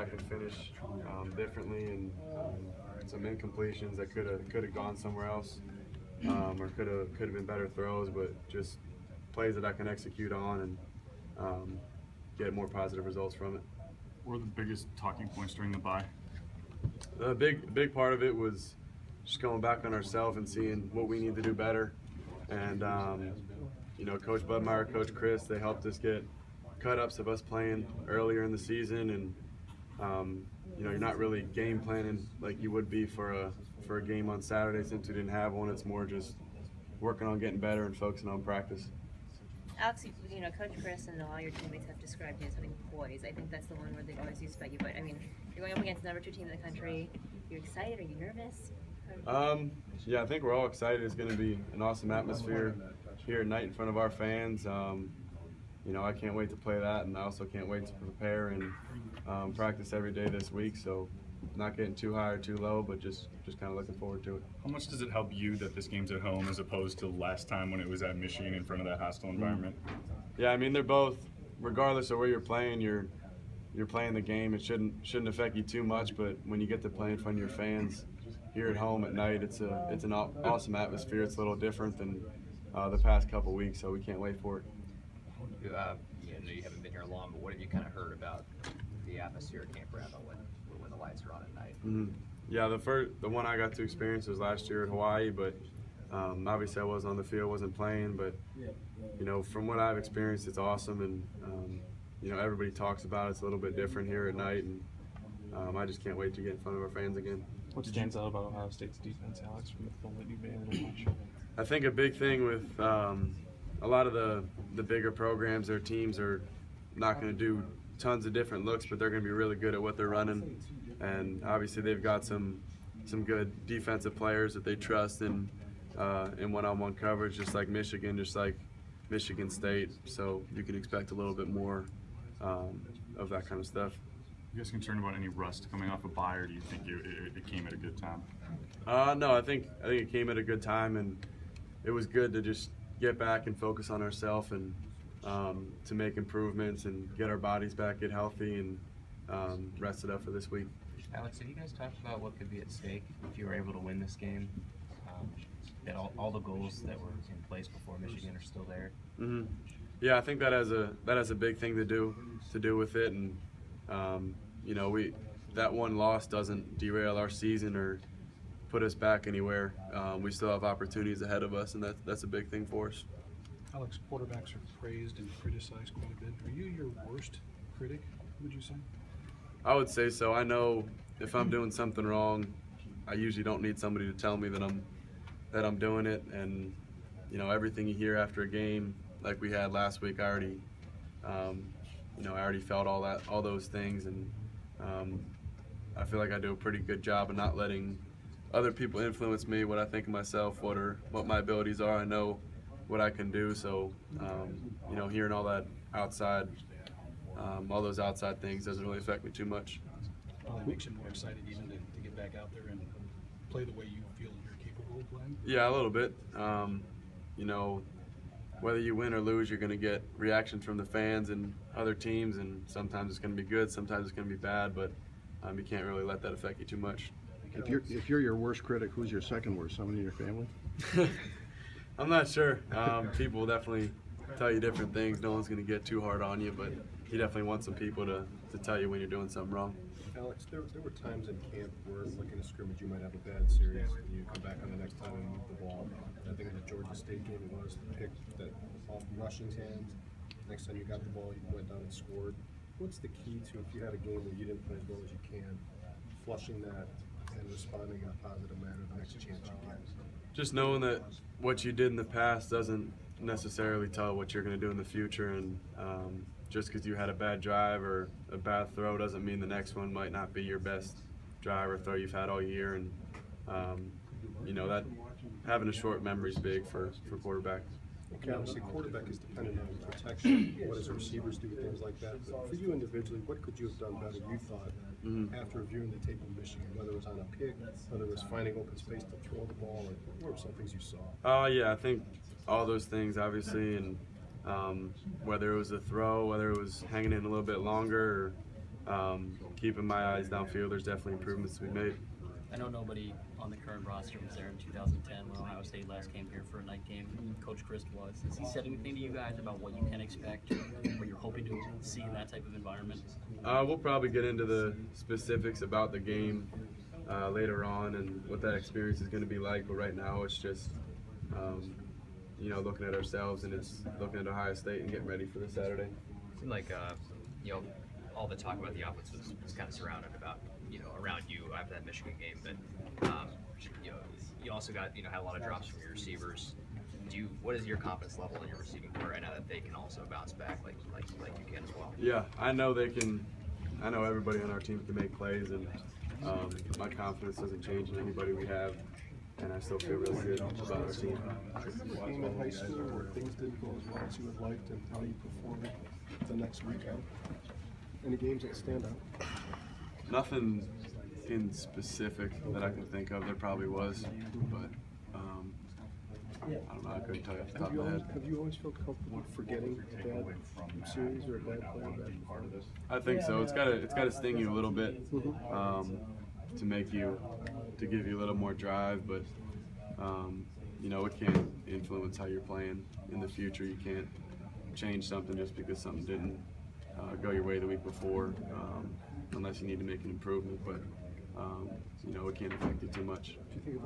I can finish differently, and some incompletions that could have gone somewhere else, or could have been better throws, but just plays that I can execute on and get more positive results from it. What were the biggest talking points during the bye? The big part of it was just going back on ourselves and seeing what we need to do better. And Coach Budmeyer, Coach Chris, they helped us get cut-ups of us playing earlier in the season, and you're not really game planning like you would be for a game on Saturday since we didn't have one. It's more just working on getting better and focusing on practice. Alex, Coach Chris and all your teammates have described you as having poise. I think that's the one where they've always used about you. But I mean, you're going up against the number 2 team in the country. You're excited? Are you nervous? Yeah, I think we're all excited. It's going to be an awesome atmosphere here at night in front of our fans. I can't wait to play that, and I also can't wait to prepare and practice every day this week. So, not getting too high or too low, but just kind of looking forward to it. How much does it help you that this game's at home as opposed to last time when it was at Michigan in front of that hostile environment? Yeah, I mean, they're both, regardless of where you're playing, you're playing the game. It shouldn't affect you too much, but when you get to play in front of your fans here at home at night, it's an awesome atmosphere. It's a little different than the past couple weeks, so we can't wait for it. I know you haven't been here long, but what have you kind of heard about the atmosphere at Camp Randall when the lights are on at night? Mm-hmm. Yeah, the one I got to experience was last year in Hawaii, but obviously I wasn't on the field, wasn't playing, but from what I've experienced, it's awesome, and everybody talks about it. It's a little bit different here at night, and I just can't wait to get in front of our fans again. What stands out about Ohio State's defense, Alex, from the film that you've been able to watch? I think a big thing with a lot of the bigger programs, their teams are not going to do tons of different looks, but they're going to be really good at what they're running. And obviously they've got some good defensive players that they trust in one-on-one coverage, just like Michigan, just like Michigan State. So you can expect a little bit more of that kind of stuff. You guys concerned about any rust coming off a bye, or do you think it came at a good time? No, I think it came at a good time, and it was good to just get back and focus on ourselves and to make improvements and get our bodies back, get healthy, and rest it up for this week. Alex, have you guys talked about what could be at stake if you were able to win this game? That all the goals that were in place before Michigan are still there. Mm-hmm. Yeah, I think that has a big thing to do with it, and that one loss doesn't derail our season or put us back anywhere. We still have opportunities ahead of us, and that's a big thing for us. Alex, quarterbacks are praised and criticized quite a bit. Are you your worst critic, would you say? I would say so. I know if I'm doing something wrong, I usually don't need somebody to tell me that I'm doing it. And everything you hear after a game like we had last week, I already felt all those things, and I feel like I do a pretty good job of not letting other people influence me, what I think of myself, what my abilities are. I know what I can do, so hearing all that outside, all those outside things doesn't really affect me too much. Well, it makes you more excited even to get back out there and play the way you feel you're capable of playing? Yeah, a little bit. Whether you win or lose, you're going to get reactions from the fans and other teams, and sometimes it's going to be good, sometimes it's going to be bad, but you can't really let that affect you too much. If you're your worst critic, who's your second worst? Someone in your family? I'm not sure. People will definitely tell you different things. No one's going to get too hard on you, but you definitely want some people to tell you when you're doing something wrong. Alex, there were times in camp where, like in a scrimmage, you might have a bad series and you come back on the next time and move the ball. I think in the Georgia State game, it was the pick that off Rushing's hands. Next time you got the ball, you went down and scored. What's the key to, if you had a game where you didn't play as well as you can, flushing that and responding in a positive manner the next chance you get? Just knowing that what you did in the past doesn't necessarily tell what you're going to do in the future, and just because you had a bad drive or a bad throw doesn't mean the next one might not be your best drive or throw you've had all year. And that having a short memory is big for quarterbacks. Okay, obviously quarterback is dependent on protection. What does receivers do, things like that. But for you individually, what could you have done better, you thought, after reviewing the tape of Michigan, whether it was on a pick, whether it was finding open space to throw the ball, or what were some things you saw? Yeah, I think all those things, obviously, and whether it was a throw, whether it was hanging in a little bit longer, keeping my eyes downfield, there's definitely improvements to be made. I know nobody on the current roster was there in 2010 when Ohio State last came here for a night game. Coach Chris was. Has he said anything to you guys about what you can expect, what you're hoping to see in that type of environment? We'll probably get into the specifics about the game later on and what that experience is going to be like. But right now, it's just looking at ourselves and it's looking at Ohio State and getting ready for this Saturday. It seemed like all the talk about the offense was kind of surrounded around you after that Michigan game, but you also got had a lot of drops from your receivers. What is your confidence level in your receiving core right now that they can also bounce back like you can as well? Yeah, I know they can. I know everybody on our team can make plays, and my confidence doesn't change in anybody we have, and I still feel really good about our team. A game in high school where things didn't go as well as you would liked and how you performed the next weekend? Any games that stand out? Nothing in specific that I can think of. There probably was, but I don't know. I couldn't tell you off the top of my head. Have you always felt comfortable forgetting a bad series or a bad play or a bad performance? I think so. It's gotta sting you a little bit to give you a little more drive, but it can't influence how you're playing in the future. You can't change something just because something didn't go your way the week before, unless you need to make an improvement. But it can't affect you too much. If you think of